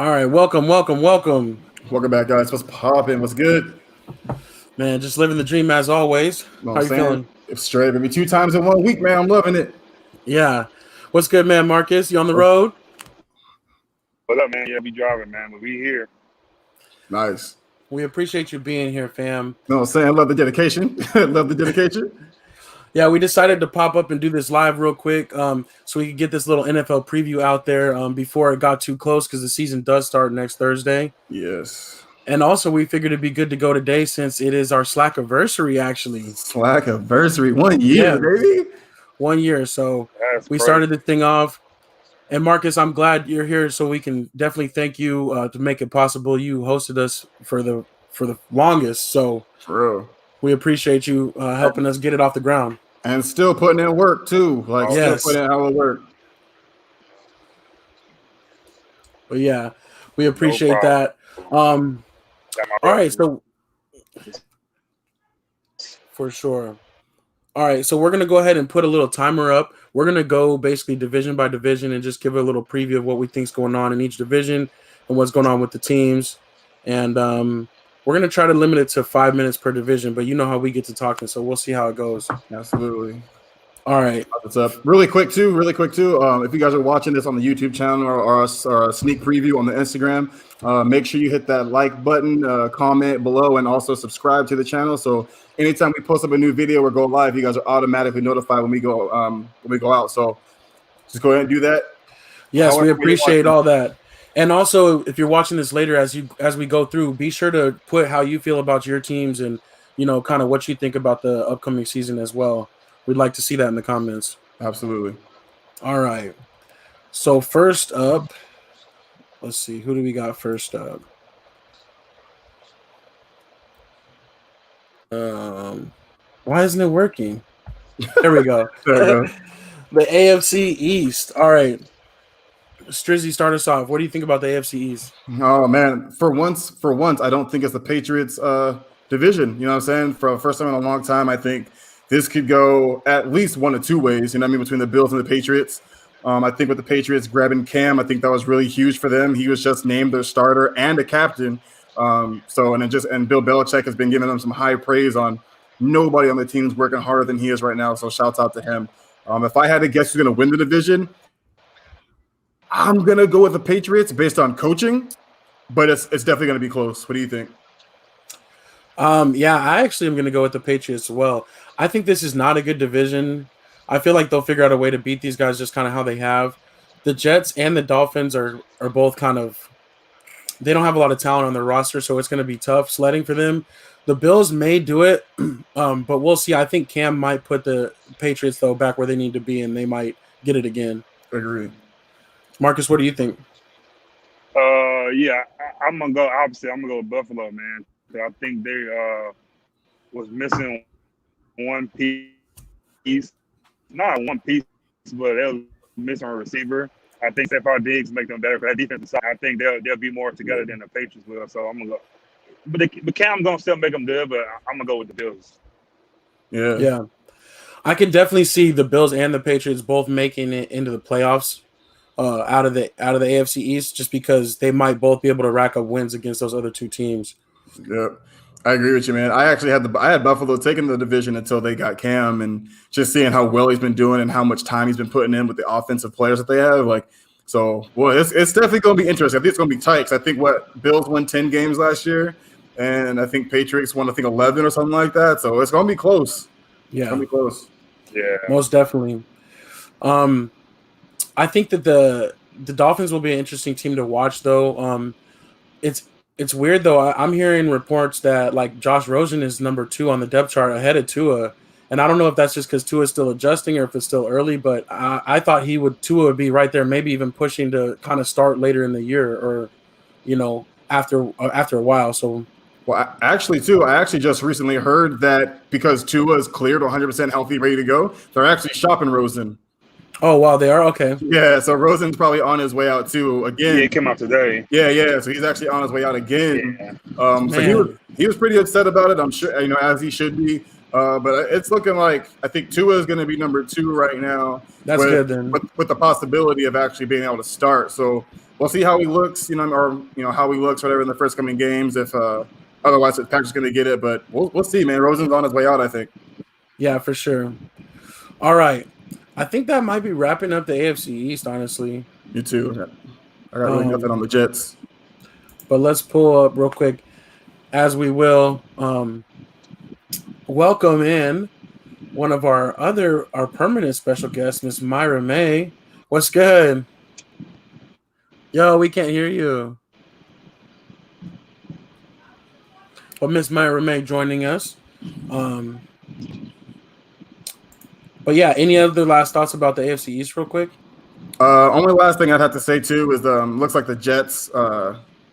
All right, welcome. Welcome back, guys. What's popping? What's good? Man, just living the dream as always. You know How what I'm you saying? feeling? It's straight. Maybe 2 times in 1 week, man. I'm loving it. Yeah. What's good, man, Marcus? You on the road? What up, man? Yeah, we driving, man, but we here. Nice. We appreciate you being here, fam. You know what I'm saying? Love the dedication. Love the dedication. Yeah, we decided to pop up and do this live real quick so we could get this little NFL preview out there before it got too close because the season does start next Thursday. Yes. And also, we figured it'd be good to go today since it is our SLAC anniversary, actually. SLAC anniversary. 1 year, baby. 1 year. So we crazy. started the thing off. And Marcus, I'm glad you're here, so we can definitely thank you to make it possible. You hosted us for the longest, so For real. we appreciate you helping us get it off the ground. And still putting in work, too. Like, Yes. still putting in hella work. But yeah, we appreciate that. All right, so for sure. All right, so we're going to go ahead and put a little timer up. We're going to go basically division by division and just give a little preview of what we think's going on in each division and what's going on with the teams. And we're going to try to limit it to 5 minutes per division, but you know how we get to talking, so we'll see how it goes. Absolutely. All right. What's up? Really quick, too. If you guys are watching this on the YouTube channel or a sneak preview on the Instagram, make sure you hit that like button, comment below, and also subscribe to the channel. So anytime we post up a new video or go live, you guys are automatically notified when we go out. So just go ahead and do that. Yes, we appreciate all that. And also, if you're watching this later as we go through, be sure to put how you feel about your teams and kind of what you think about the upcoming season as well. We'd like to see that in the comments. Absolutely. All right. So first up, let's see. Who do we got first up? Why isn't it working? There we go. There we go. The AFC East. All right. Strizzy, start us off. What do you think about the AFC East? Oh, man. For once, I don't think it's the Patriots division. You know what I'm saying? For the first time in a long time, I think this could go at least one of two ways, between the Bills and the Patriots. I think with the Patriots grabbing Cam, I think that was really huge for them. He was just named their starter and a captain. And Bill Belichick has been giving them some high praise on nobody on the team's working harder than he is right now. So shouts out to him. If I had to guess who's going to win the division, I'm going to go with the Patriots based on coaching, but it's definitely going to be close. What do you think? Yeah, I actually am going to go with the Patriots as well. I think this is not a good division. I feel like they'll figure out a way to beat these guys just kind of how they have. The Jets and the Dolphins are both kind of – they don't have a lot of talent on their roster, so it's going to be tough sledding for them. The Bills may do it, but we'll see. I think Cam might put the Patriots, though, back where they need to be, and they might get it again. Agree. Marcus, what do you think? Yeah, I'm gonna go. Obviously, I'm gonna go with Buffalo, man. I think they was missing one piece, not one piece, but they was missing a receiver. I think Stephon Diggs make them better for that defensive side. I think they'll be more together than the Patriots will. So I'm gonna go. But Cam gonna still make them good, but I'm gonna go with the Bills. Yeah. I can definitely see the Bills and the Patriots both making it into the playoffs. Out of the AFC East, just because they might both be able to rack up wins against those other two teams. Yep, I agree with you, man. I actually had Buffalo taking the division until they got Cam, and just seeing how well he's been doing and how much time he's been putting in with the offensive players that they have. It's definitely going to be interesting. I think it's going to be tight. 'Cause I think Bills won 10 games last year, and I think Patriots won 11 or something like that. So it's going to be close. Yeah, it's going to be close. Yeah, most definitely. I think that the Dolphins will be an interesting team to watch, though. It's weird, though. I'm hearing reports that, like, Josh Rosen is number 2 on the depth chart ahead of Tua. And I don't know if that's just because Tua is still adjusting or if it's still early, but I thought Tua would be right there, maybe even pushing to kind of start later in the year or, after a while. So, well, I actually just recently heard that because Tua is cleared 100% healthy, ready to go, they're actually shopping Rosen. Oh, wow, they are? Okay. Yeah, so Rosen's probably on his way out, too, again. Yeah, he came out today. Yeah, so he's actually on his way out again. Yeah. So he was pretty upset about it, I'm sure, as he should be. But it's looking like I think Tua is going to be number 2 right now. That's good then. With the possibility of actually being able to start. So we'll see how he looks, or how he looks, whatever, in the first coming games. If otherwise, Patrick's going to get it. But we'll see, man. Rosen's on his way out, I think. Yeah, for sure. All right, I think that might be wrapping up the AFC East. Honestly, You too. I got really nothing on the Jets. But let's pull up real quick, as we will. Welcome in one of our permanent special guests, Miss Myra May. What's good? Yo, we can't hear you. But Miss Myra May joining us. But yeah, any other last thoughts about the AFC East real quick? Only last thing I'd have to say too is looks like the Jets,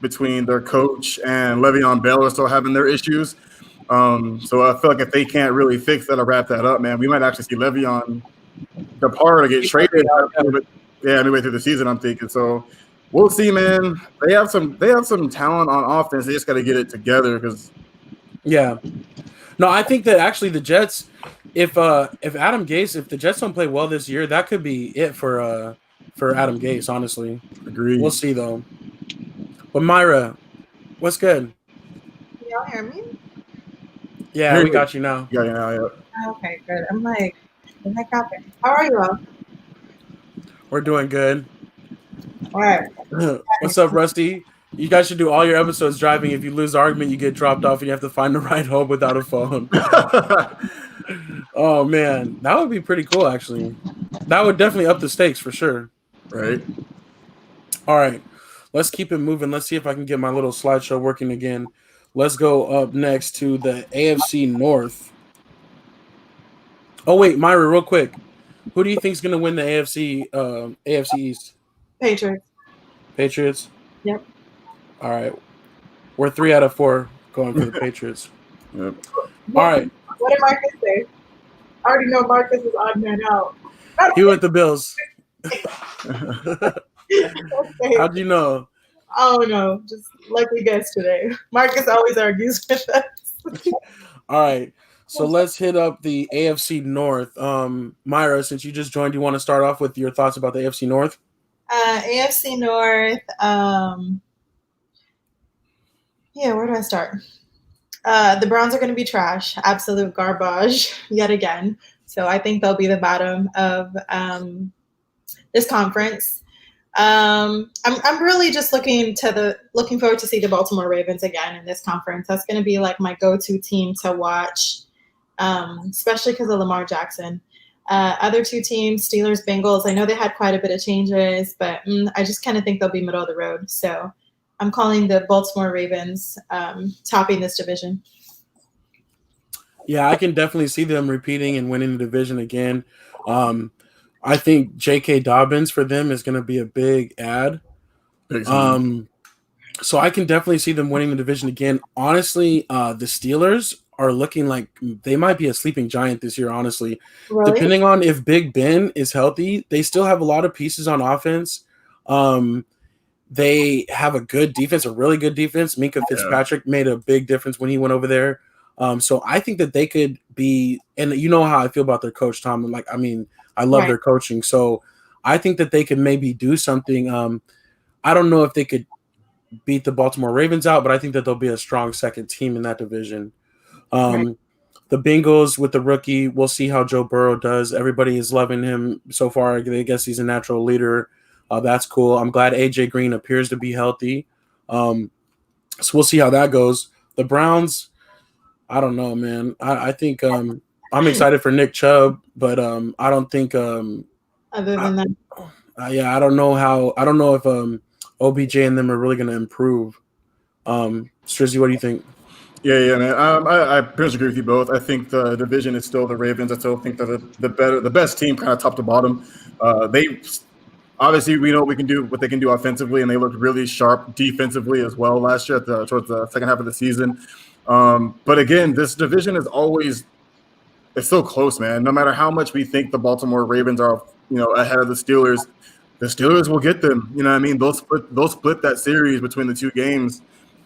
between their coach and Le'Veon Bell, are still having their issues. So I feel like if they can't really fix that or wrap that up, man, we might actually see Le'Veon depart or get traded. Midway through the season, I'm thinking. So we'll see, man. They have some talent on offense. They just got to get it together. No, I think that actually the Jets, if Adam Gase, if the Jets don't play well this year, that could be it for Adam Gase. Honestly, agreed. We'll see though. But Myra, what's good? Can y'all hear me? Yeah, we got you now. Yeah. Okay, good. I'm like, what the heck happened? How are you all? We're doing good. All right. What's up, Rusty? You guys should do all your episodes driving. If you lose the argument, you get dropped off and you have to find a ride home without a phone. Oh, man. That would be pretty cool, actually. That would definitely up the stakes for sure. Right. All right. Let's keep it moving. Let's see if I can get my little slideshow working again. Let's go up next to the AFC North. Oh, wait, Myra, real quick. Who do you think is going to win the AFC East? Patriots. Yep. All right. We're 3 out of 4 going for the Patriots. Yep. All right. What did Marcus say? I already know Marcus is odd man out. He went the Bills. Okay. How'd you know? Oh, no. Just lucky guess today. Marcus always argues with us. All right. So let's hit up the AFC North. Myra, since you just joined, you want to start off with your thoughts about the AFC North? AFC North. Where do I start? The Browns are going to be trash. Absolute garbage yet again. So I think they'll be the bottom of this conference. I'm really just looking forward to see the Baltimore Ravens again in this conference. That's going to be like my go-to team to watch, especially because of Lamar Jackson. Other two teams, Steelers, Bengals, I know they had quite a bit of changes, but I just kind of think they'll be middle of the road. So I'm calling the Baltimore Ravens topping this division. Yeah, I can definitely see them repeating and winning the division again. I think J.K. Dobbins for them is going to be a big add. So I can definitely see them winning the division again. Honestly, the Steelers are looking like they might be a sleeping giant this year, honestly. Really? Depending on if Big Ben is healthy, they still have a lot of pieces on offense. They have a good defense, a really good defense. Minka Fitzpatrick made a big difference when he went over there. So I think that they could be, and you know how I feel about their coach, Tom. I love their coaching. So I think that they could maybe do something. I don't know if they could beat the Baltimore Ravens out, but I think that they'll be a strong second team in that division. The Bengals with the rookie, we'll see how Joe Burrow does. Everybody is loving him so far. I guess he's a natural leader. That's cool. I'm glad AJ Green appears to be healthy. So we'll see how that goes. The Browns, I don't know, man. I think I'm excited for Nick Chubb, but I don't think other than that. I don't know if OBJ and them are really going to improve. Strizzy, what do you think? Yeah, man. I pretty much agree with you both. I think the division is still the Ravens. I still think that the best team, kind of top to bottom. They obviously we know what they can do offensively, and they looked really sharp defensively as well last year towards the second half of the season. But again, this division is it's so close, man. No matter how much we think the Baltimore Ravens are, ahead of the Steelers will get them. You know what I mean? They'll split that series between the two games.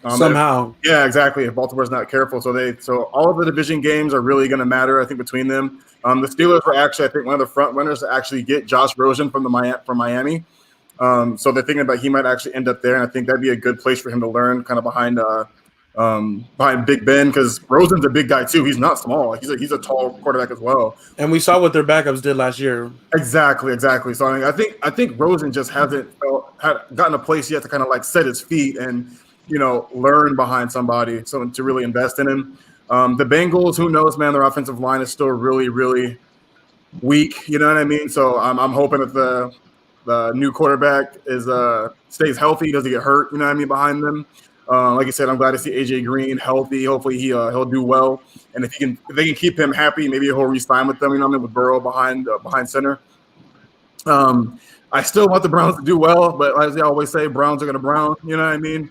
Somehow. Yeah, exactly. If Baltimore's not careful, so all of the division games are really going to matter, I think, between them. The Steelers were actually, I think, one of the front runners to actually get Josh Rosen from Miami. So they're thinking about he might actually end up there, and I think that'd be a good place for him to learn, kind of behind Big Ben, because Rosen's a big guy too. He's not small. He's a tall quarterback as well. And we saw what their backups did last year. Exactly. So I mean, I think Rosen just hasn't gotten a place yet to kind of like set his feet and learn behind somebody, so to really invest in him. The Bengals, who knows, man? Their offensive line is still really, really weak. You know what I mean? So I'm hoping that the new quarterback stays healthy, doesn't get hurt. You know what I mean? Behind them. Like I said, I'm glad to see AJ Green healthy. Hopefully he'll do well, and if they can keep him happy, maybe he'll re-sign with them. You know what I mean? With Burrow behind center. I still want the Browns to do well, but as they always say, Browns are going to Brown. You know what I mean?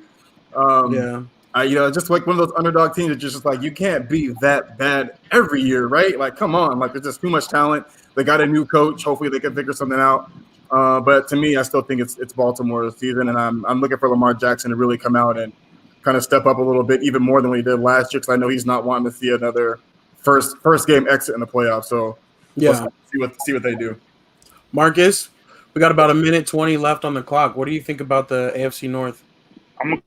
Just like one of those underdog teams, it's just like you can't be that bad every year, right? Like, come on, like there's just too much talent. They got a new coach. Hopefully, they can figure something out. But to me, I still think it's Baltimore this season, and I'm looking for Lamar Jackson to really come out and kind of step up a little bit, even more than what he did last year, because I know he's not wanting to see another first game exit in the playoffs. So let's see what they do. Marcus, we got about 1:20 left on the clock. What do you think about the AFC North? I'm gonna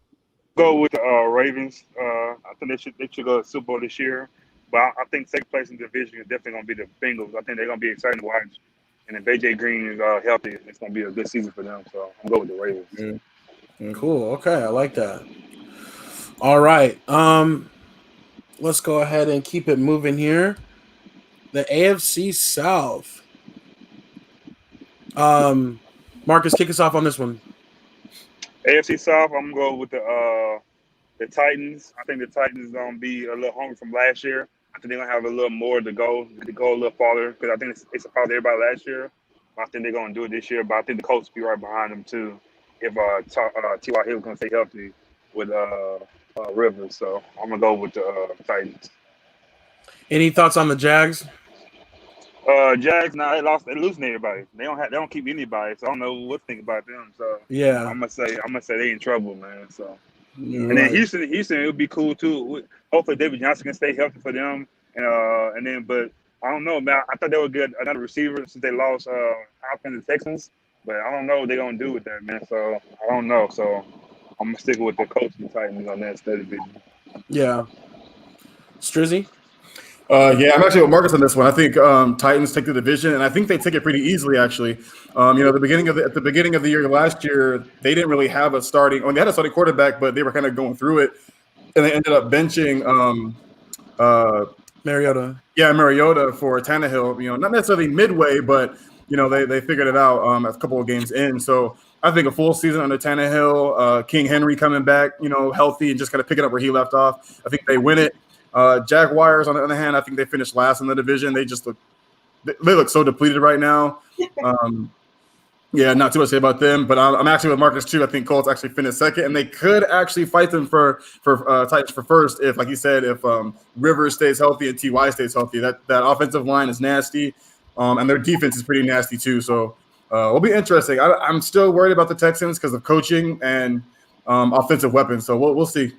go with the Ravens. I think they should go to the Super Bowl this year. But I think second place in the division is definitely gonna be the Bengals. I think they're gonna be exciting to watch. And if AJ Green is healthy, it's gonna be a good season for them. So I'm going with the Ravens. Cool. Okay, I like that. All right. Let's go ahead and keep it moving here. The AFC South. Marcus, kick us off on this one. AFC South, I'm gonna go with the Titans. I think the Titans is gonna be a little hungry from last year. I think they're gonna have a little more to go a little farther, because I think they surprised everybody last year. I think they're gonna do it this year, but I think the Colts will be right behind them too if T.Y. Hill gonna stay healthy with Rivers. So I'm gonna go with the Titans. Any thoughts on the Jags? Jags, they're losing everybody. They don't keep anybody, so I don't know what to think about them. So yeah, I'm gonna say they in trouble, man. So and then Houston, it would be cool too. Hopefully David Johnson can stay healthy for them, but I don't know, man. I thought they would get another receiver since they lost Hopkins and Texans, but I don't know what they're gonna do with that, man. So I don't know. So I'm gonna stick with the Colts and Titans on that division. Yeah, Strizzy. I'm actually with Marcus on this one. I think Titans take the division, and I think they take it pretty easily. Actually, at the beginning of the year last year, they didn't really have a starting. They had a starting quarterback, but they were kind of going through it, and they ended up benching Mariota. Yeah, Mariota for Tannehill. Not necessarily midway, but they figured it out a couple of games in. So I think a full season under Tannehill, King Henry coming back, healthy and just kind of picking up where he left off. I think they win it. Jaguars, on the other hand, I think they finished last in the division. They look so depleted right now. Not too much to say about them, but I'm actually with Marcus too. I think Colts actually finished second, and they could actually fight them for Titans for first if, like you said, if Rivers stays healthy and Ty stays healthy. That offensive line is nasty, and their defense is pretty nasty too. So it'll be interesting. I'm still worried about the Texans because of coaching and offensive weapons. So we'll see.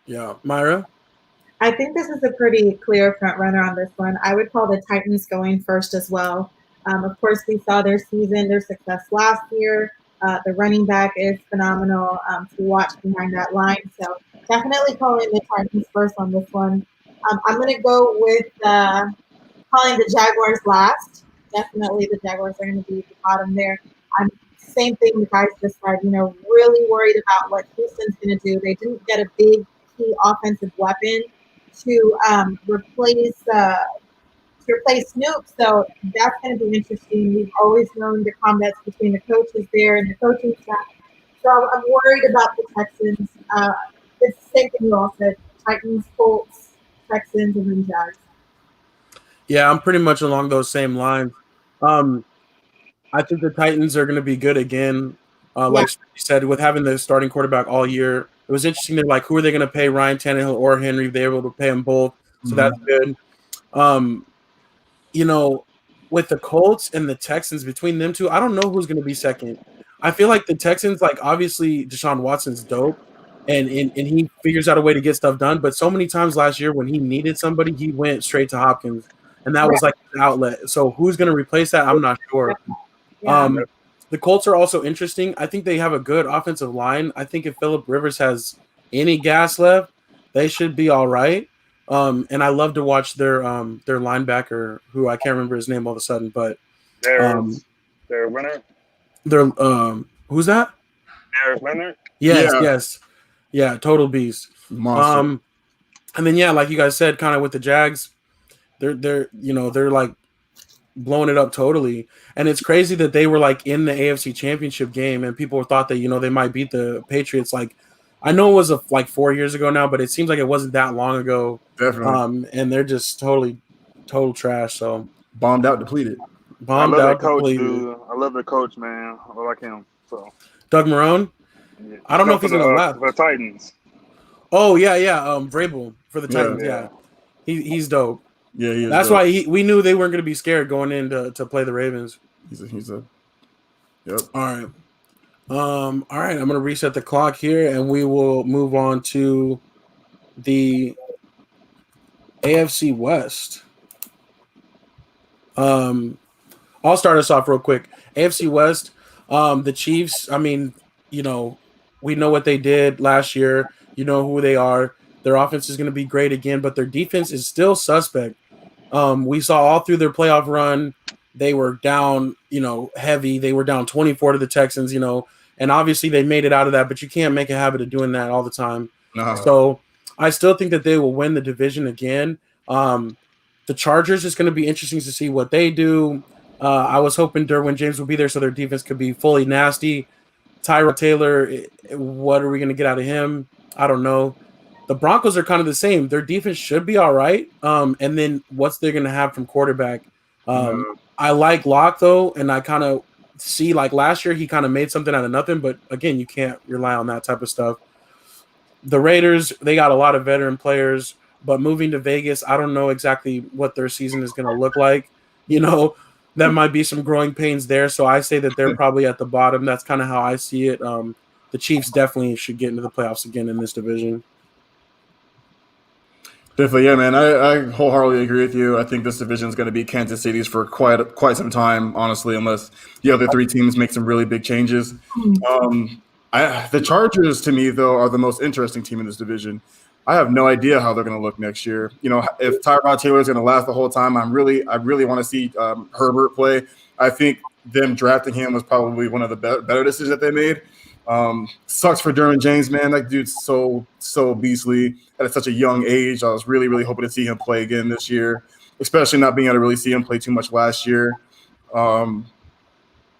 Yeah, Myra. I think this is a pretty clear front runner on this one. I would call the Titans going first as well. Of course, we saw their success last year. The running back is phenomenal to watch behind that line. So definitely calling the Titans first on this one. I'm going to go with calling the Jaguars last. Definitely the Jaguars are going to be at the bottom there. Same thing the guys just said, really worried about what Houston's going to do. They didn't get a big key offensive weapon to replace Snoop, so that's going to be interesting. We've always known the combats between the coaches there and the coaching staff. So I'm worried about the Texans. It's the same thing you all said: Titans, Colts, Texans, and then Jags. Yeah, I'm pretty much along those same lines. I think the Titans are going to be good again. Like you said, with having the starting quarterback all year, it was interesting. They're like, who are they going to pay, Ryan Tannehill or Henry? They're able to pay them both, so that's good. With the Colts and the Texans, between them two, I don't know who's going to be second. I feel like the Texans, obviously Deshaun Watson's dope, and he figures out a way to get stuff done. But so many times last year when he needed somebody, he went straight to Hopkins, and that was like his outlet. So who's going to replace that? I'm not sure. Yeah. The Colts are also interesting. I think they have a good offensive line. I think if Phillip Rivers has any gas left, they should be all right. And I love to watch their linebacker, who I can't remember his name all of a sudden, but There's their winner. they're who's that? There's winner. Yes. Yeah, total beast. Monster. And then like you guys said, kind of with the Jags, they're like blowing it up totally. And it's crazy that they were like in the AFC Championship game, and people thought that they might beat the Patriots. Like, I know it was like 4 years ago now, but it seems like it wasn't that long ago. Definitely. And they're just total trash. So bombed out, depleted. I love the coach, dude. I love the coach, man. I like him. So Doug Marrone. Yeah. I don't know if he's gonna last for the Titans. Oh yeah. Vrabel for the Titans. Yeah. He's dope. Yeah, he is. That's dope. why we knew they weren't going to be scared going in to play the Ravens. He's a. Yep. All right. All right. I'm going to reset the clock here, and we will move on to the AFC West. I'll start us off real quick. AFC West. The Chiefs. I mean, we know what they did last year. You know who they are. Their offense is going to be great again, but their defense is still suspect. We saw all through their playoff run, they were down, heavy. They were down 24 to the Texans, and obviously they made it out of that, but you can't make a habit of doing that all the time. No. So I still think that they will win the division again. The Chargers is going to be interesting to see what they do. I was hoping Derwin James would be there so their defense could be fully nasty. Tyrod Taylor, what are we going to get out of him? I don't know. The Broncos are kind of the same. Their defense should be all right. And then what's they're going to have from quarterback? I like Locke, though, and I kind of see, like last year, he kind of made something out of nothing. But, again, you can't rely on that type of stuff. The Raiders, they got a lot of veteran players. But moving to Vegas, I don't know exactly what their season is going to look like. That might be some growing pains there. So I say that they're probably at the bottom. That's kind of how I see it. The Chiefs definitely should get into the playoffs again in this division. Definitely, yeah, man. I wholeheartedly agree with you. I think this division is going to be Kansas City's for quite some time, honestly, unless the other three teams make some really big changes. The Chargers, to me, though, are the most interesting team in this division. I have no idea how they're going to look next year. If Tyrod Taylor is going to last the whole time, I really want to see Herbert play. I think them drafting him was probably one of the better decisions that they made. Sucks for Derwin James, man. That dude's so beastly at such a young age. I was really, really hoping to see him play again this year, especially not being able to really see him play too much last year. And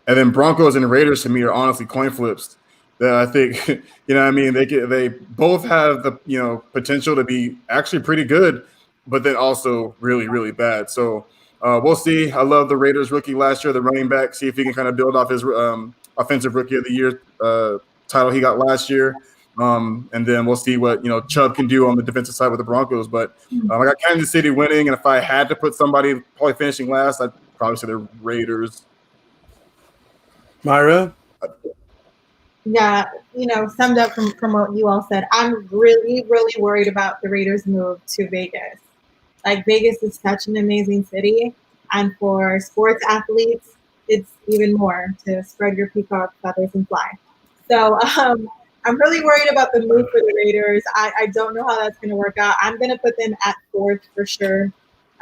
then Broncos and Raiders, to me, are honestly coin flips. That I think, they both have the potential to be actually pretty good, but then also really, really bad. So we'll see. I love the Raiders rookie last year, the running back. See if he can kind of build off his offensive rookie of the year title he got last year. And then we'll see what Chubb can do on the defensive side with the Broncos. But I got Kansas City winning, and if I had to put somebody probably finishing last, I'd probably say the Raiders. Myra? Yeah, summed up from what you all said, I'm really, really worried about the Raiders' move to Vegas. Like, Vegas is such an amazing city, and for sports athletes, it's even more to spread your peacock feathers and fly. So I'm really worried about the move for the Raiders. I don't know how that's going to work out. I'm going to put them at fourth for sure.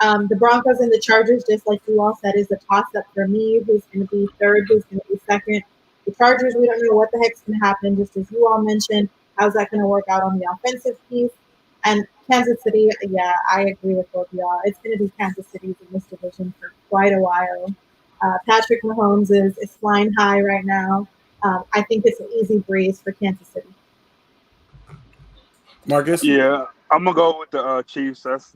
The Broncos and the Chargers, just like you all said, is a toss-up for me. Who's going to be third? Who's going to be second? The Chargers, we don't know what the heck's going to happen, just as you all mentioned. How's that going to work out on the offensive piece? And Kansas City, yeah, I agree with both of y'all. It's going to be Kansas City's in this division for quite a while. Patrick Mahomes is flying high right now. I think it's an easy breeze for Kansas City. Marcus? Yeah, I'm going to go with the Chiefs. That's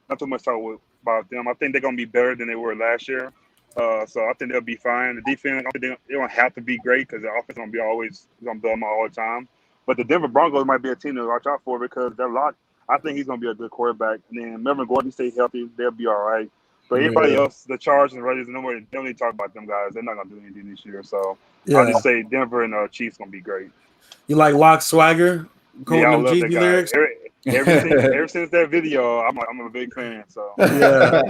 not too much talk about them. I think they're going to be better than they were last year. So I think they'll be fine. The defense, they don't have to be great because the offense is going to be always going to blow them out all the time. But the Denver Broncos might be a team to watch out for because they're locked. I think he's going to be a good quarterback. And then Melvin Gordon stay healthy, they'll be all right. But anybody else, the Chargers and Raiders, they don't need to talk about them guys. They're not going to do anything this year. So I'll just say Denver and Chiefs going to be great. You like Locke swagger? quoting I them love that Jeezy guy. lyrics. Ever since that video, I'm a big fan. So Yeah,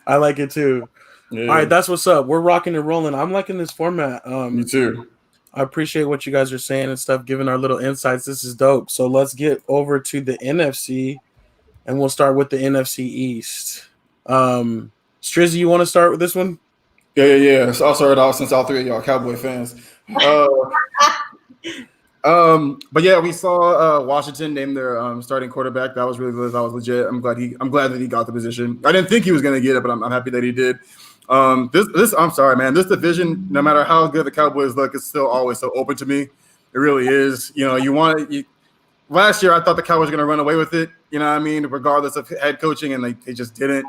I like it too. Yeah, All right, that's what's up. We're rocking and rolling. I'm liking this format. me too. I appreciate what you guys are saying and stuff, giving our little insights. This is dope. So let's get over to the NFC, and we'll start with the NFC East. Strizzy, you want to start with this one? Yeah. So I'll start it off since all three of y'all Cowboy fans. But yeah, we saw Washington name their starting quarterback. That was really good. That was legit. I'm glad that he got the position. I didn't think he was going to get it, but I'm happy that he did. This I'm sorry, man. This division, no matter how good the Cowboys look, is still always so open to me. It really is. You know, last year I thought the Cowboys were going to run away with it. You know what I mean? Regardless of head coaching, and they just didn't.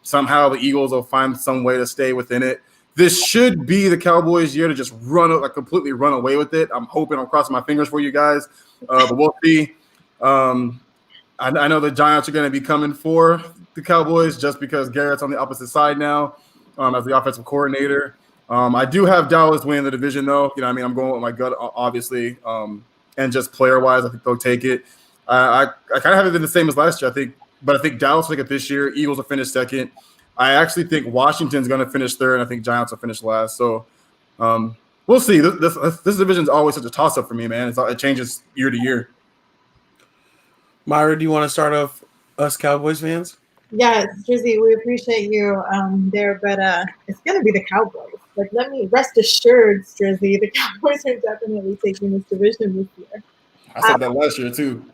Somehow the Eagles will find some way to stay within it. This should be the Cowboys' year to just completely run away with it. I'm crossing my fingers for you guys, but we'll see. I know the Giants are going to be coming for the Cowboys just because Garrett's on the opposite side now as the offensive coordinator. I do have Dallas winning the division, though. You know, I'm going with my gut, obviously, and just player-wise, I think they'll take it. I kind of have it been the same as last year, I think, but I think Dallas will take it this year. Eagles will finish second. I actually think Washington's going to finish third, and I think Giants will finish last. So we'll see. This division is always such a toss-up for me, man. It changes year to year. Myra, do you want to start off us Cowboys fans? Yes, Drizzy, we appreciate you there, but it's going to be the Cowboys. Like, let me rest assured, Drizzy, the Cowboys are definitely taking this division this year. I said that last year, too.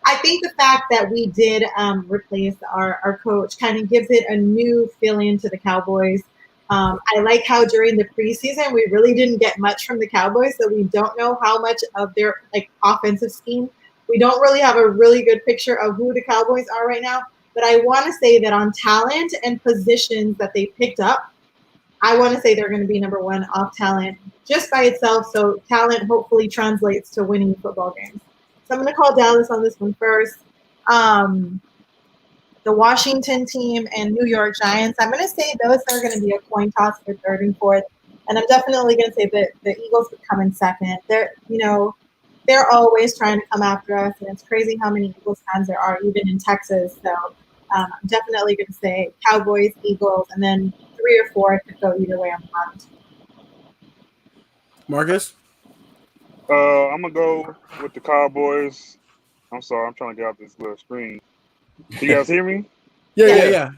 I think the fact that we did replace our coach kind of gives it a new feeling to the Cowboys. I like how during the preseason we really didn't get much from the Cowboys, so we don't know how much of their offensive scheme. We don't really have a really good picture of who the Cowboys are right now. But I want to say that on talent and positions that they picked up, I want to say they're going to be number one off talent just by itself. So talent hopefully translates to winning football games. So I'm going to call Dallas on this one first. The Washington team and New York Giants, I'm going to say those are going to be a coin toss for third and fourth. And I'm definitely going to say that the Eagles would come in second. They're always trying to come after us, and it's crazy how many Eagles fans there are, even in Texas. So I'm definitely going to say Cowboys, Eagles, and then 3 or 4 could go either way on the bottom. Marcus? I'm gonna go with the Cowboys. I'm sorry, I'm trying to get out this little screen. Can you guys hear me? Yeah.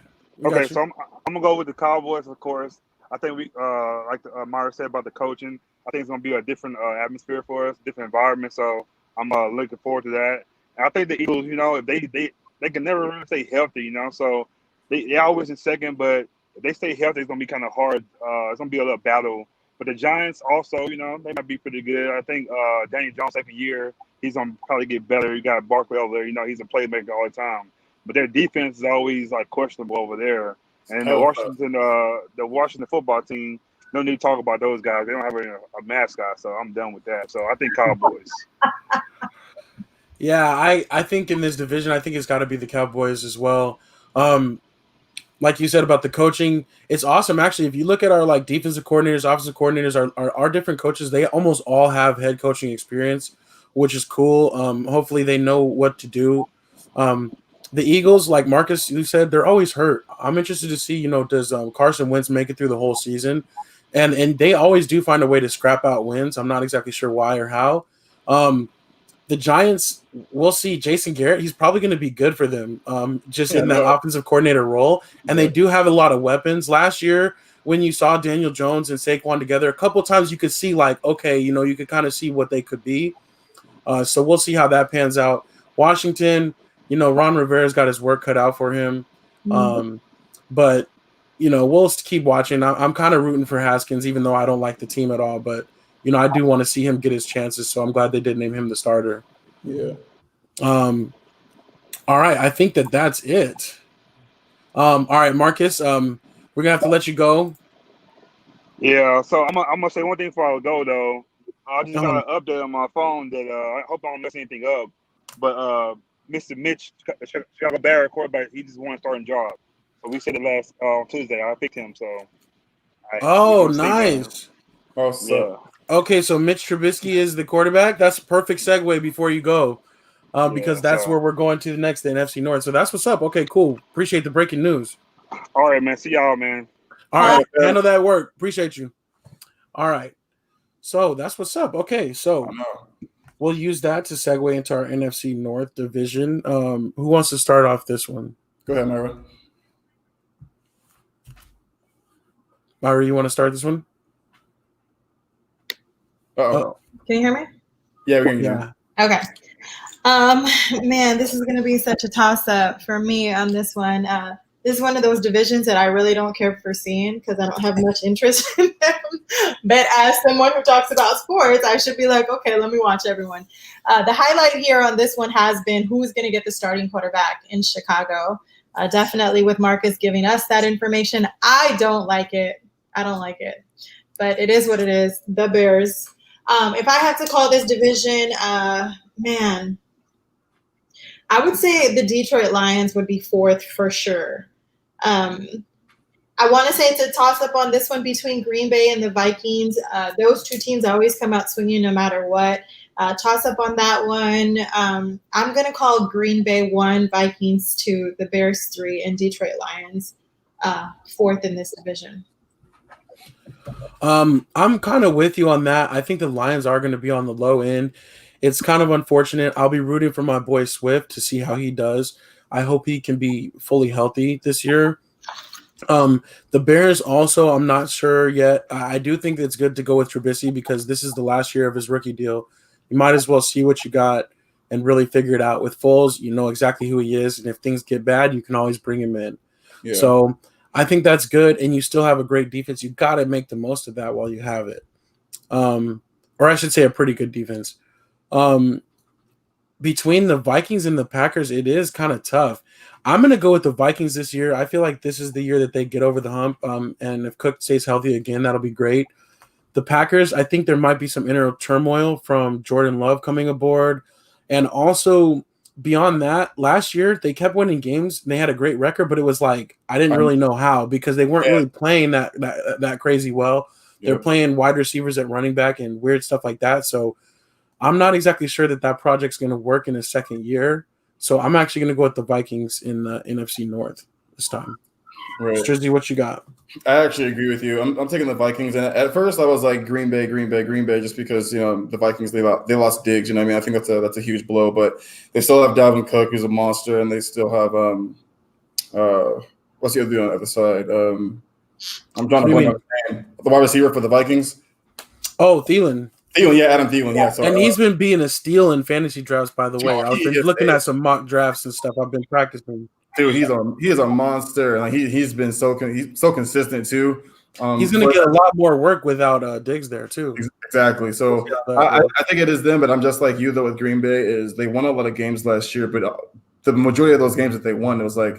Okay, so I'm gonna go with the Cowboys, of course. I think we like Myra said about the coaching. I think it's gonna be a different atmosphere for us, different environment. So I'm looking forward to that. And I think the Eagles, if they can never really stay healthy, so they always in second, but if they stay healthy, it's gonna be kind of hard. It's gonna be a little battle. But the Giants also, they might be pretty good. I think Daniel Jones, second year, he's gonna probably get better. You got Barkley over there, he's a playmaker all the time. But their defense is always questionable over there. And the Washington football team, no need to talk about those guys. They don't have a mascot, so I'm done with that. So I think Cowboys. Yeah, I think in this division, I think it's got to be the Cowboys as well. Like you said about the coaching, it's awesome. Actually, if you look at our defensive coordinators, offensive coordinators, our different coaches, they almost all have head coaching experience, which is cool. Hopefully they know what to do. The Eagles, like Marcus, you said, they're always hurt. I'm interested to see, does Carson Wentz make it through the whole season? And they always do find a way to scrap out wins. I'm not exactly sure why or how. The Giants, we'll see. Jason Garrett, he's probably going to be good for them in that offensive coordinator role. And they do have a lot of weapons. Last year, when you saw Daniel Jones and Saquon together, a couple of times you could see you could kind of see what they could be. So we'll see how that pans out. Washington, Ron Rivera's got his work cut out for him. But, we'll keep watching. I'm kind of rooting for Haskins, even though I don't like the team at all. But, I do want to see him get his chances. So I'm glad they did name him the starter. Yeah. All right. I think that's it. All right, Marcus, we're going to have to let you go. Yeah, so I'm gonna say one thing before I go, though. I just got an update on my phone that I hope I don't mess anything up. But Mr. Mitch, Chicago Bears quarterback, he just won a starting job. So we said it last Tuesday. I picked him. So. Nice. Oh, so Okay, so Mitch Trubisky is the quarterback. That's a perfect segue before you go, because that's where we're going to the next, the NFC North. So that's what's up. Okay, cool. Appreciate the breaking news. All right, man. See y'all, man. All right, handle that work. Appreciate you. All right. So that's what's up. Okay, so we'll use that to segue into our NFC North division. Who wants to start off this one? Go ahead, Myra. Myra, you want to start this one? Uh-oh. Can you hear me? Yeah, we can hear you. Okay. Man, this is going to be such a toss-up for me on this one. This is one of those divisions that I really don't care for seeing because I don't have much interest in them. But as someone who talks about sports, I should be like, okay, let me watch everyone. The highlight here on this one has been who's going to get the starting quarterback in Chicago. Definitely with Marcus giving us that information. I don't like it. But it is what it is. The Bears. If I had to call this division, man, I would say the Detroit Lions would be fourth for sure. I want to say it's a toss-up on this one between Green Bay and the Vikings. Those two teams always come out swinging no matter what. Toss-up on that one. I'm going to call Green Bay 1, Vikings 2, the Bears 3, and Detroit Lions fourth in this division. I'm kind of with you on that. I think the Lions are going to be on the low end. It's kind of unfortunate. I'll be rooting for my boy Swift to see how he does. I hope he can be fully healthy this year. The Bears also, I'm not sure yet. I do think it's good to go with Trubisky because this is the last year of his rookie deal. You might as well see what you got and really figure it out. With Foles, you know exactly who he is, and if things get bad, you can always bring him in. Yeah. So I think that's good, and you still have a great defense. You got to make the most of that while you have it. Or I should say a pretty good defense. Between the Vikings and the Packers, it is kind of tough. I'm going to go with the Vikings this year. I feel like this is the year that they get over the hump, and if Cook stays healthy again, that'll be great. The Packers, I think there might be some inner turmoil from Jordan Love coming aboard, and also beyond that, last year they kept winning games and they had a great record, but it was like I didn't really know how because they weren't really playing that crazy well. They're playing wide receivers at running back and weird stuff like that. So I'm not exactly sure that project's going to work in his second year. So I'm actually going to go with the Vikings in the NFC North this time. Right. Strizzy, what you got? I actually agree with you. I'm taking the Vikings. And at first I was like Green Bay, just because, you know, the Vikings, they lost Diggs. You know what I mean? I think that's a huge blow. But they still have Dalvin Cook, who's a monster. And they still have what's the other dude on the other side? I'm trying to blank on his name. The wide receiver for the Vikings. Oh, Thielen. Yeah, Adam Thielen, yeah. So, and he's been being a steal in fantasy drafts, by the way. I've been looking at some mock drafts and stuff. I've been practicing. Dude, he is a monster. Like he's been so consistent too. He's going to get a lot more work without Diggs there too. Exactly. So I think it is them, but I'm just like you though with Green Bay is they won a lot of games last year, but the majority of those games that they won, it was like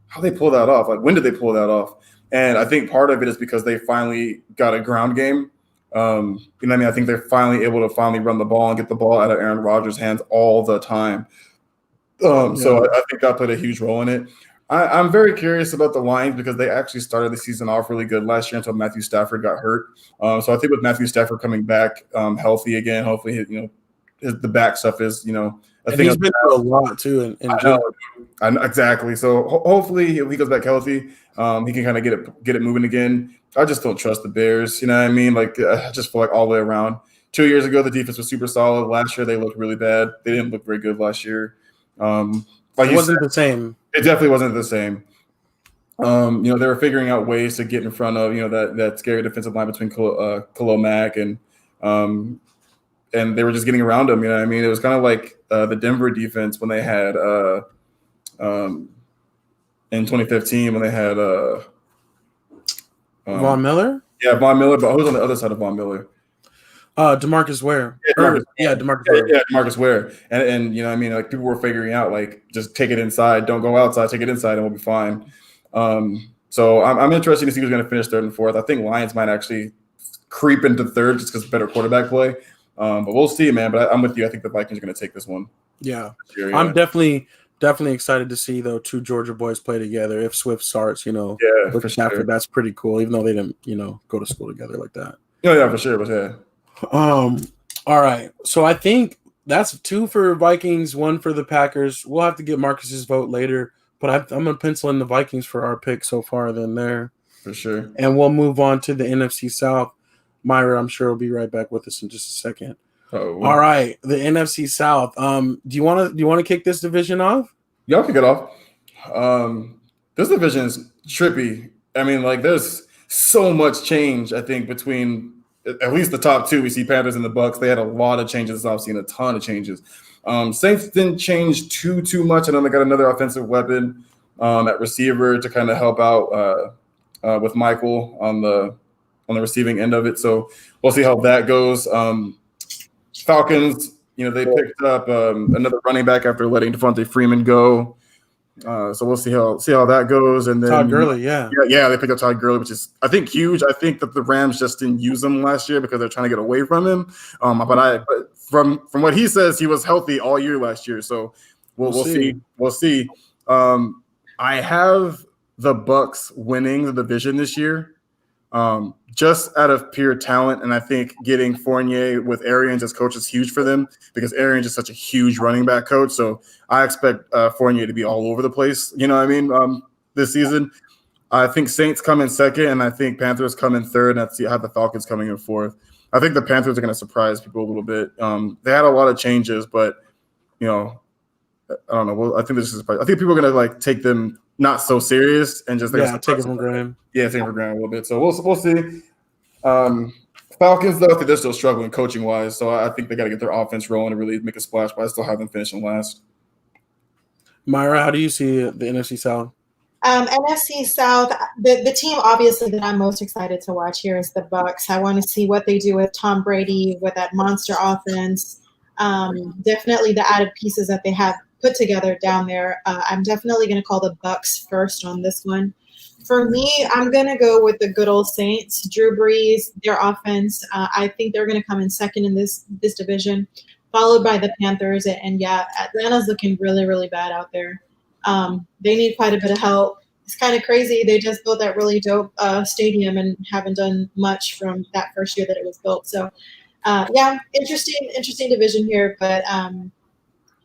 how they pull that off. Like when did they pull that off? And I think part of it is because they finally got a ground game. You know what I mean? I think they're finally able to run the ball and get the ball out of Aaron Rodgers' hands all the time. So I think that played a huge role in it. I'm very curious about the Lions because they actually started the season off really good last year until Matthew Stafford got hurt. So I think with Matthew Stafford coming back healthy again, hopefully the back stuff is I think he's been through a lot too. I know, exactly. So hopefully he goes back healthy. He can kind of get it moving again. I just don't trust the Bears. You know what I mean? Like I just feel like all the way around. 2 years ago, the defense was super solid. Last year, they looked really bad. They didn't look very good last year. It wasn't the same. It definitely wasn't the same. They were figuring out ways to get in front of that scary defensive line between Khalil Mack and they were just getting around him. You know what I mean? It was kind of like the Denver defense when they had in 2015 when they had Von Miller? Yeah, Von Miller, but who's on the other side of Von Miller? DeMarcus Ware. DeMarcus Ware. Yeah, DeMarcus Ware. And you know what I mean? Like people were figuring out like just take it inside, don't go outside, take it inside and we'll be fine. So I'm interested to see who's going to finish third and fourth. I think Lions might actually creep into third just because better quarterback play. But we'll see, man. But I'm with you. I think the Vikings are going to take this one. Yeah. I'm definitely excited to see though two Georgia boys play together. If Swift starts, with Stafford, that's pretty cool. Even though they didn't, go to school together like that. Yeah, for sure. But yeah. All right. So I think that's 2 for Vikings, 1 for the Packers. We'll have to get Marcus's vote later, but I'm gonna pencil in the Vikings for our pick so far. Then there, For sure. and we'll move on to the NFC South. Myra, I'm sure will be right back with us in just a second. Oh, All right, the NFC South. Do you want to kick this division off? y'all kick it off. This division is trippy. I mean, like, there's so much change, I think, between at least the top 2. We see Panthers and the Bucks. They had a lot of changes. I've seen a ton of changes. Saints didn't change too much. And then they got another offensive weapon at receiver to kind of help out with Michael on the receiving end of it. So we'll see how that goes. Falcons, they picked up another running back after letting Devontae Freeman go. So we'll see how that goes. And then Todd Gurley, yeah, they picked up Todd Gurley, which is, I think, huge. I think that the Rams just didn't use him last year because they're trying to get away from him. But from what he says, he was healthy all year last year. So we'll see. We'll see. I have the Bucks winning the division this year, just out of pure talent. And I think getting Fournier with Arians as coach is huge for them because Arians is such a huge running back coach. So I expect Fournier to be all over the place, this season. I think Saints come in second, and I think Panthers come in third, and I have the Falcons coming in fourth. I think the Panthers are going to surprise people a little bit. They had a lot of changes, but, I don't know. Well, I think this is surprise. I think people are going to take them not so serious and just take it for granted. Yeah, take it for granted a little bit. So we'll see. Falcons, though, I think they're still struggling coaching wise. So I think they got to get their offense rolling and really make a splash. But I still have them finishing last. Myra, how do you see the NFC South? NFC South, the team obviously that I'm most excited to watch here is the Bucks. I want to see what they do with Tom Brady with that monster offense. Definitely the added pieces that they have put together down there. I'm definitely going to call the Bucks first on this one. For me, I'm going to go with the good old Saints. Drew Brees, their offense. I think they're going to come in second in this division, followed by the Panthers. And yeah, Atlanta's looking really, really bad out there. They need quite a bit of help. It's kind of crazy. They just built that really dope stadium and haven't done much from that first year that it was built. So, interesting division here, but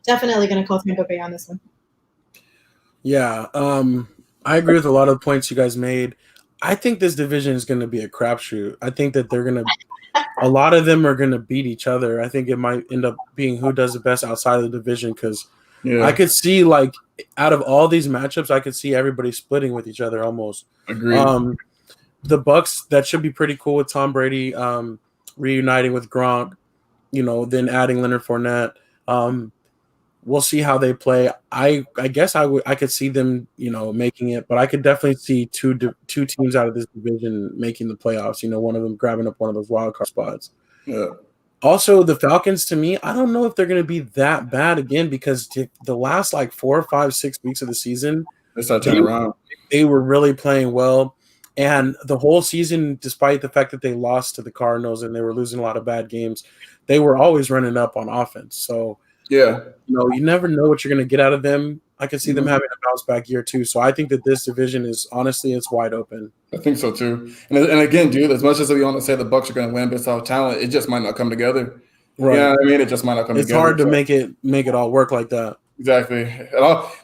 definitely going to call Tampa Bay on this one. Yeah, I agree with a lot of the points you guys made. I think this division is going to be a crapshoot. I think that a lot of them are going to beat each other. I think it might end up being who does the best outside of the division because I could see, out of all these matchups, I could see everybody splitting with each other almost. Agreed. The Bucks, that should be pretty cool with Tom Brady reuniting with Gronk, then adding Leonard Fournette. We'll see how they play. I guess I could see them, making it, but I could definitely see two teams out of this division making the playoffs. One of them grabbing up one of those wild card spots. Yeah. Also, the Falcons, to me, I don't know if they're going to be that bad again because the last 4, 5, 6 weeks of the season, they were really playing well. And the whole season, despite the fact that they lost to the Cardinals and they were losing a lot of bad games, they were always running up on offense. So, yeah, you never know what you're going to get out of them. I could see them having a bounce back year too. So I think that this division is honestly, it's wide open. I think so too. And again, dude, as much as we want to say the Bucks are going to win based off talent, it just might not come together. Right. Yeah, I mean, it just might not come together. It's hard to make it all work like that. Exactly.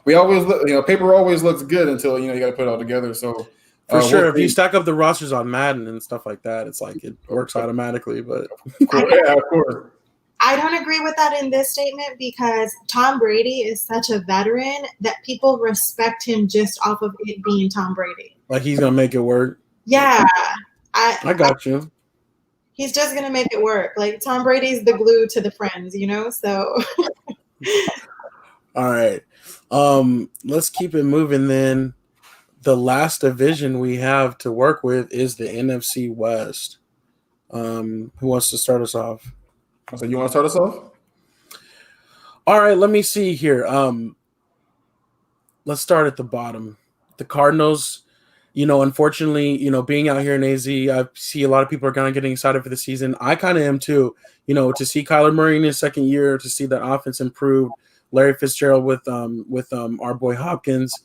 We always look, paper always looks good until you got to put it all together. So for sure, if you stack up the rosters on Madden and stuff like that, it's it works automatically. But yeah, of course. I don't agree with that in this statement because Tom Brady is such a veteran that people respect him just off of it being Tom Brady. He's going to make it work. Yeah. I got you. He's just going to make it work. Tom Brady's the glue to the friends, so. All right. Let's keep it moving then. The last division we have to work with is the NFC West. Who wants to start us off? So you want to start us off? All right, let me see here. Let's start at the bottom. The Cardinals, unfortunately, being out here in AZ, I see a lot of people are kind of getting excited for the season. I kind of am too. To see Kyler Murray in his second year, to see that offense improve, Larry Fitzgerald with our boy Hopkins,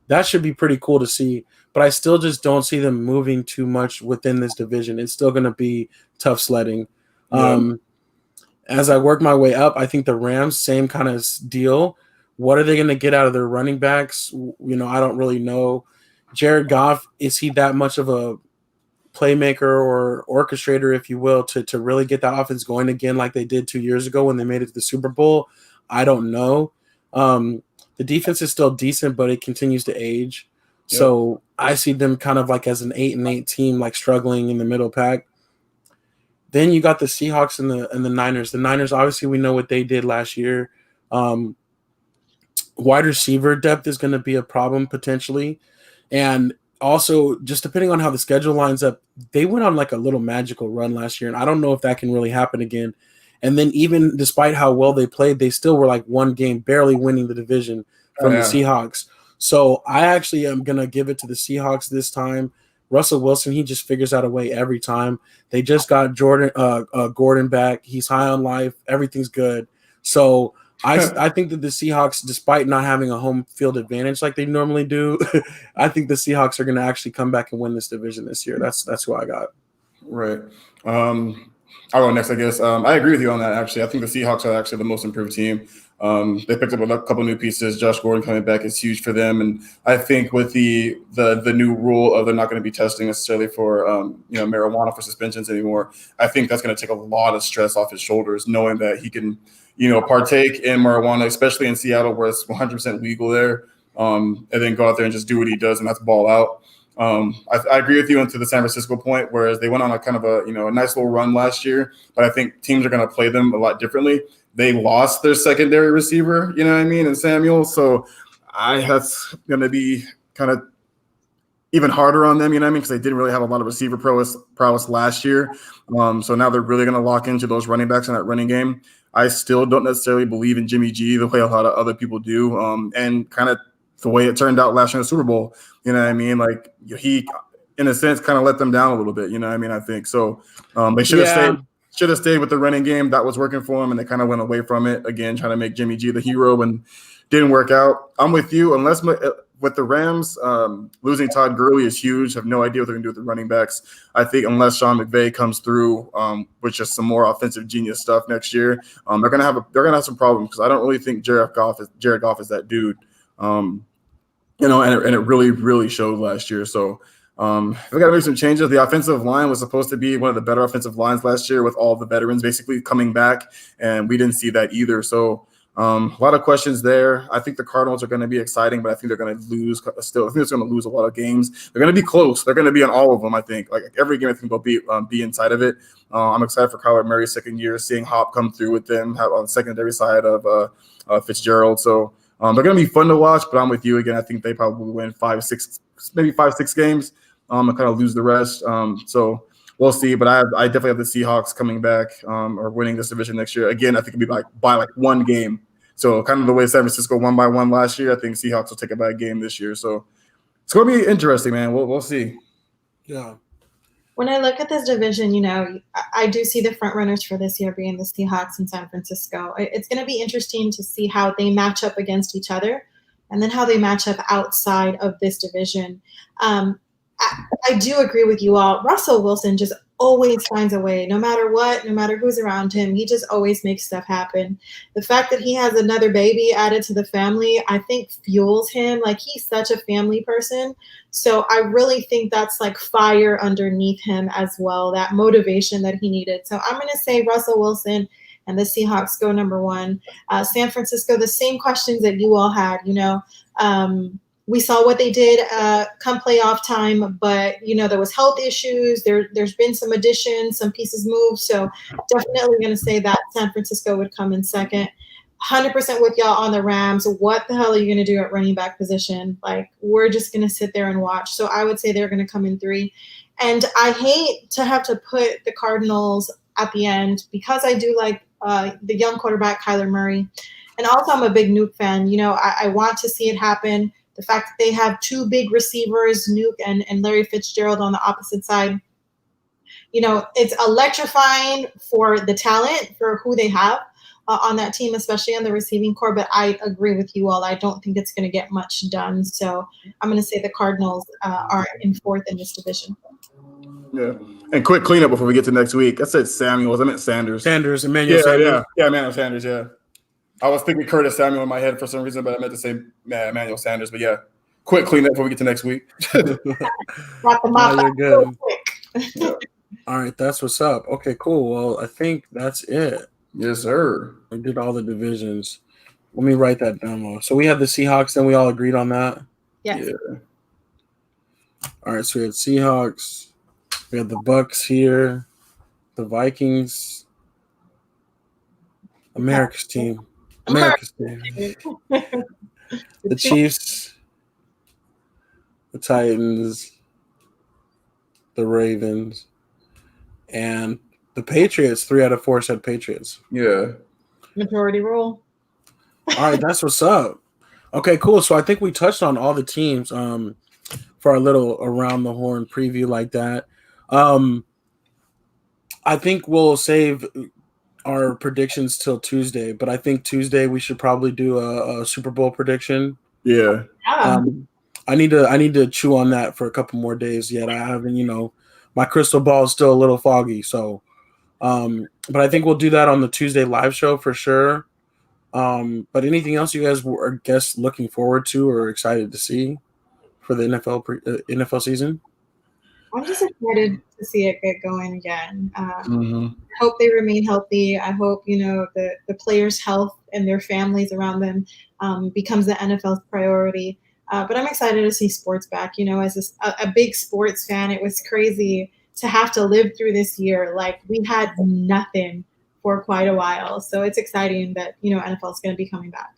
that should be pretty cool to see. But I still just don't see them moving too much within this division. It's still going to be tough sledding. Yeah. As I work my way up, I think the Rams, same kind of deal. What are they going to get out of their running backs? I don't really know. Jared Goff, is he that much of a playmaker or orchestrator, if you will, to really get that offense going again like they did 2 years ago when they made it to the Super Bowl? I don't know. The defense is still decent, but it continues to age. Yep. So I see them kind of like as an 8-8 team, like struggling in the middle pack. Then you got the Seahawks and the Niners. The Niners, obviously, we know what they did last year. Wide receiver depth is going to be a problem potentially. And also, just depending on how the schedule lines up, they went on like a little magical run last year, and I don't know if that can really happen again. And then even despite how well they played, they still were like one game barely winning the division from the Seahawks. So I actually am going to give it to the Seahawks this time. Russell Wilson, he just figures out a way every time. They just got Gordon back. He's high on life. Everything's good. So I think that the Seahawks, despite not having a home field advantage like they normally do, I think the Seahawks are going to actually come back and win this division this year. That's who I got. Right. I'll go next, I guess. I agree with you on that, actually. I think the Seahawks are actually the most improved team. They picked up a couple new pieces. Josh Gordon coming back is huge for them. And I think with the new rule of they're not going to be testing necessarily for marijuana for suspensions anymore, I think that's going to take a lot of stress off his shoulders, knowing that he can partake in marijuana, especially in Seattle where it's 100% legal there, and then go out there and just do what he does, and that's ball out. I agree with you into the San Francisco point, whereas they went on a kind of a nice little run last year, but I think teams are going to play them a lot differently. They lost their secondary receiver, and Samuel. So that's going to be kind of even harder on them, because they didn't really have a lot of receiver prowess last year. So now they're really going to lock into those running backs in that running game. I still don't necessarily believe in Jimmy G the way a lot of other people do, and kind of the way it turned out last year in the Super Bowl. Like he, in a sense, kind of let them down a little bit. I think so. They should have stayed with the running game that was working for them, and they kind of went away from it again, trying to make Jimmy G the hero, and didn't work out. I'm with you. Unless with the Rams, losing Todd Gurley is huge. I have no idea what they're going to do with the running backs. I think unless Sean McVay comes through with just some more offensive genius stuff next year, they're going to have some problems, because I don't really think Jared Goff is that dude. And it really, really showed last year. So we got to make some changes. The offensive line was supposed to be one of the better offensive lines last year with all the veterans basically coming back, and we didn't see that either. So a lot of questions there. I think the Cardinals are going to be exciting, but I think they're going to lose still. I think it's going to lose a lot of games. They're going to be close. They're going to be on all of them, I think. Like every game, I think they'll be inside of it. I'm excited for Kyler Murray's second year, seeing Hop come through with them on the secondary side of Fitzgerald. So they're going to be fun to watch, but I'm with you again. I think they probably win 5-6 games and kind of lose the rest. So we'll see. But I definitely have the Seahawks coming back or winning this division next year. Again, I think it'll be by one game. So kind of the way San Francisco won by one last year, I think Seahawks will take it by a game this year. So it's going to be interesting, man. We'll see. Yeah. When I look at this division, I do see the front runners for this year being the Seahawks and San Francisco. It's going to be interesting to see how they match up against each other, and then how they match up outside of this division. I do agree with you all. Russell Wilson just always finds a way, no matter what, no matter who's around him. He just always makes stuff happen. The fact that he has another baby added to the family, I think fuels him. Like, he's such a family person. So I really think that's like fire underneath him as well, that motivation that he needed. So I'm going to say Russell Wilson and the Seahawks go number one. San Francisco, the same questions that you all had, we saw what they did come playoff time, but, there was health issues. There's been some additions, some pieces moved. So definitely going to say that San Francisco would come in second. 100% with y'all on the Rams. What the hell are you going to do at running back position? Like, we're just going to sit there and watch. So I would say they're going to come in 3. And I hate to have to put the Cardinals at the end, because I do like the young quarterback, Kyler Murray. And also I'm a big Nuke fan. I want to see it happen. The fact that they have 2 big receivers, Nuke and Larry Fitzgerald on the opposite side, it's electrifying for the talent, for who they have on that team, especially on the receiving core. But I agree with you all. I don't think it's going to get much done. So I'm going to say the Cardinals are in 4th in this division. Yeah. And quick cleanup before we get to next week. I said Samuels. I meant Sanders. Emmanuel Sanders. Yeah, Emmanuel Sanders. Yeah. I was thinking Curtis Samuel in my head for some reason, but I meant to say Emmanuel Sanders. But yeah, quick cleanup before we get to next week. You're good. Yeah. All right, that's what's up. Okay, cool. Well, I think that's it. Yes, sir. We did all the divisions. Let me write that down. So we had the Seahawks, then we all agreed on that? Yes. Yeah. All right, so we had Seahawks. We had the Bucks here. The Vikings. America's team. The Chiefs. The Titans. The Ravens. And the Patriots. 3 out of 4 said Patriots. Yeah. Majority rule. All right, that's what's up. Okay, cool. So I think we touched on all the teams for our little around the horn preview like that. I think we'll save our predictions till Tuesday, but I think Tuesday we should probably do a Super Bowl prediction. Yeah. I need to chew on that for a couple more days yet. I haven't, my crystal ball is still a little foggy. So, but I think we'll do that on the Tuesday live show for sure. But anything else you guys are looking forward to or excited to see for the NFL season? I'm just excited to see it get going again. I Mm-hmm. hope they remain healthy. I hope, the players' health and their families around them becomes the NFL's priority. But I'm excited to see sports back. As a big sports fan, it was crazy to have to live through this year. Like, we had nothing for quite a while. So it's exciting that, NFL is going to be coming back.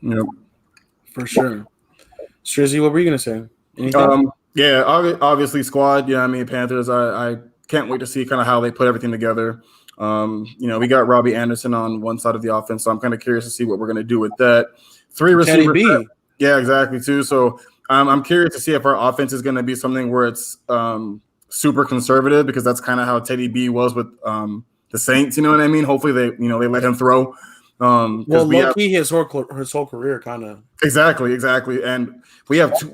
Yep. For sure. Strizzy, what were you going to say? Anything? Yeah, obviously squad. Panthers. I can't wait to see kind of how they put everything together. We got Robbie Anderson on one side of the offense, so I'm kind of curious to see what we're going to do with that. 3 receivers. Yeah, exactly, too. So I'm curious to see if our offense is going to be something where it's super conservative, because that's kind of how Teddy B was with the Saints. You know what I mean? Hopefully they let him throw. Well, low-key, his whole career kind of. Exactly. And we have two,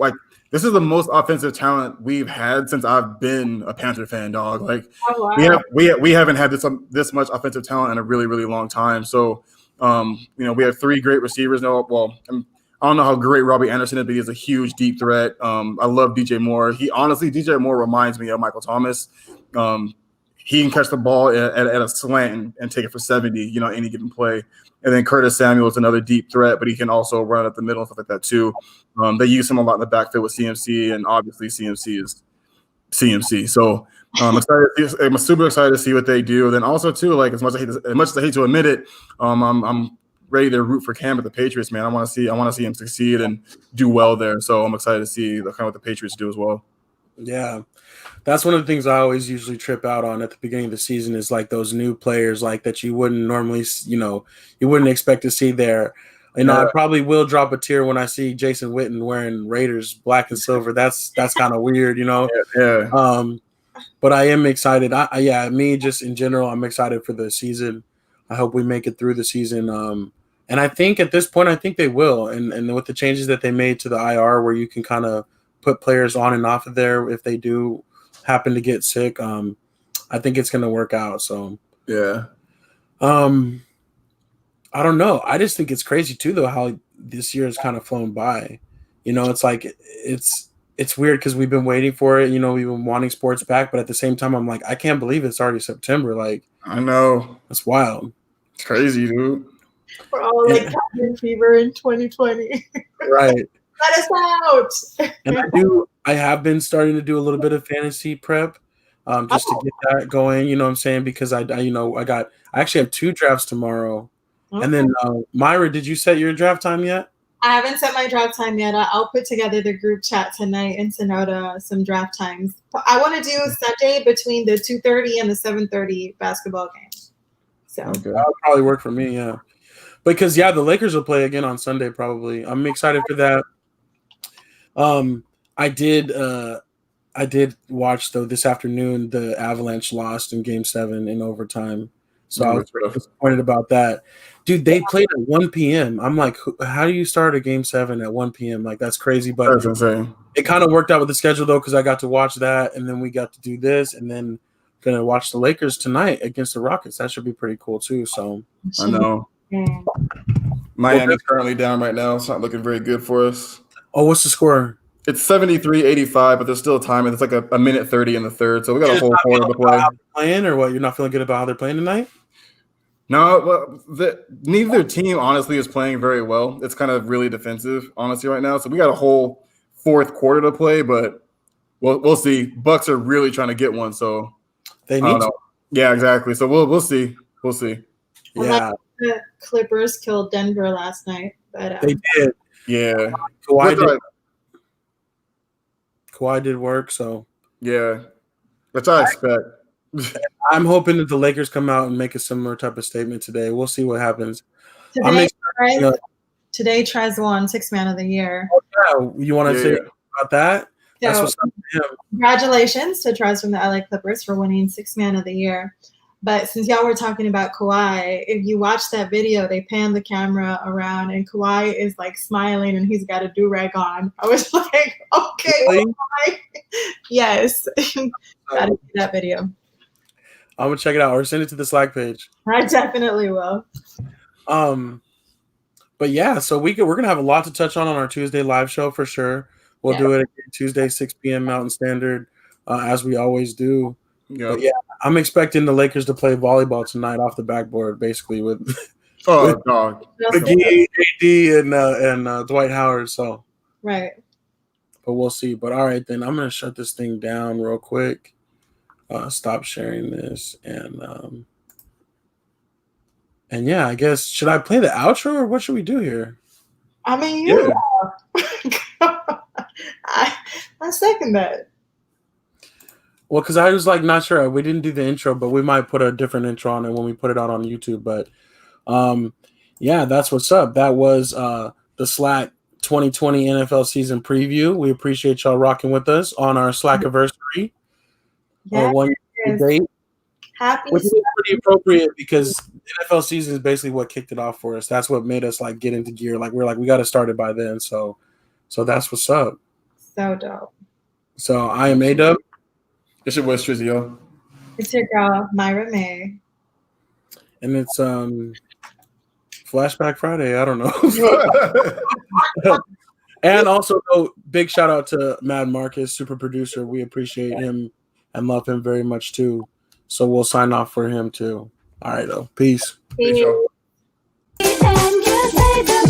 this is the most offensive talent we've had since I've been a Panther fan, dog. Like, oh, wow. we haven't had this much offensive talent in a really, really long time. So, we have 3 great receivers now. Well, I don't know how great Robbie Anderson is, but he's a huge deep threat. I love DJ Moore. DJ Moore reminds me of Michael Thomas. He can catch the ball at a slant and take it for 70, any given play. And then Curtis Samuel is another deep threat, but he can also run up the middle and stuff like that too. They use him a lot in the backfield with CMC, and obviously CMC is CMC. So I'm super excited to see what they do. Then also too, like, as much as I hate to admit it, I'm ready to root for Cam at the Patriots, man. I want to see him succeed and do well there. So I'm excited to see what the Patriots do as well. Yeah. That's one of the things I always usually trip out on at the beginning of the season is like those new players like that you wouldn't normally, you wouldn't expect to see there. I probably will drop a tear when I see Jason Witten wearing Raiders black and silver. That's kind of weird, Yeah. But I am excited. Me just in general, I'm excited for the season. I hope we make it through the season. And I think at this point, I think they will. And with the changes that they made to the IR, where you can kind of put players on and off of there if they do happen to get sick, I think it's going to work out. So yeah. I don't know. I just think it's crazy too, though, how this year has kind of flown by. It's like it's weird because we've been waiting for it. We've been wanting sports back, but at the same time, I'm like, I can't believe it's already September. Like, I know, that's wild. It's crazy, dude. We're all like cabin fever in 2020. Right. Let us out. And I have been starting to do a little bit of fantasy prep, just to get that going. You know what I'm saying? Because I actually have 2 drafts tomorrow. Okay. And then Myra, did you set your draft time yet? I haven't set my draft time yet. I'll put together the group chat tonight and send out some draft times. I want to do Sunday between the 2:30 and the 7:30 basketball game. So okay. That'll probably work for me, yeah. Because the Lakers will play again on Sunday probably. I'm excited for that. I did watch though this afternoon the Avalanche lost in Game 7 in overtime. So I was disappointed about that. Dude, they played at 1 p.m. I'm like, how do you start a Game 7 at 1 p.m.? Like, that's crazy. But that's insane. It kind of worked out with the schedule, though, because I got to watch that, and then we got to do this, and then going to watch the Lakers tonight against the Rockets. That should be pretty cool, too. So I know. Miami's currently down right now. It's not looking very good for us. Oh, what's the score? It's 73-85, but there's still time. It's like a minute 30 in the third, so we got a whole quarter to play. Playing, or what? You're not feeling good about how they're playing tonight? No, well, neither team honestly is playing very well. It's kind of really defensive, honestly, right now. So we got a whole fourth quarter to play, but we'll see. Bucks are really trying to get one, so they need to. Yeah, exactly. So we'll see. We'll see. Yeah, the Clippers killed Denver last night, but they did. Yeah, Kawhi did work, so yeah, which I expect. I'm hoping that the Lakers come out and make a similar type of statement today. We'll see what happens. Today Trez won 6th Man of the Year. Oh, yeah. You want to say about that? That's what's up to him. Congratulations to Trez from the LA Clippers for winning 6th Man of the Year. But since y'all were talking about Kawhi, if you watch that video, they pan the camera around and Kawhi is like smiling and he's got a do-rag on. I was like, okay, Kawhi. Yes. Gotta see that video. I'm gonna check it out or send it to the Slack page. I definitely will. But yeah, so we're gonna have a lot to touch on our Tuesday live show for sure. We'll do it again Tuesday, 6 p.m. Mountain Standard, as we always do. But yeah, I'm expecting the Lakers to play volleyball tonight off the backboard, basically with McGee, AD, and Dwight Howard. So right. But we'll see. But all right, then I'm gonna shut this thing down real quick. Stop sharing this and yeah, I guess should I play the outro or what should we do here? I mean, I second that. Well, because I was like not sure. We didn't do the intro, but we might put a different intro on it when we put it out on YouTube. But yeah, that's what's up. That was the SLAC 2020 NFL season preview. We appreciate y'all rocking with us on our SLAC anniversary. Yeah, 1 year date. Which is pretty appropriate because NFL season is basically what kicked it off for us. That's what made us like get into gear. Like we're like we got to start it by then. So that's what's up. So dope. So I am A-Dub. It's your boy Strizzy, yo. It's your girl Myra May. And it's Flashback Friday. I don't know. And also, big shout out to Mad Marcus, super producer. We appreciate him and love him very much too. So we'll sign off for him too. All right, though. Peace. Peace. Peace, y'all.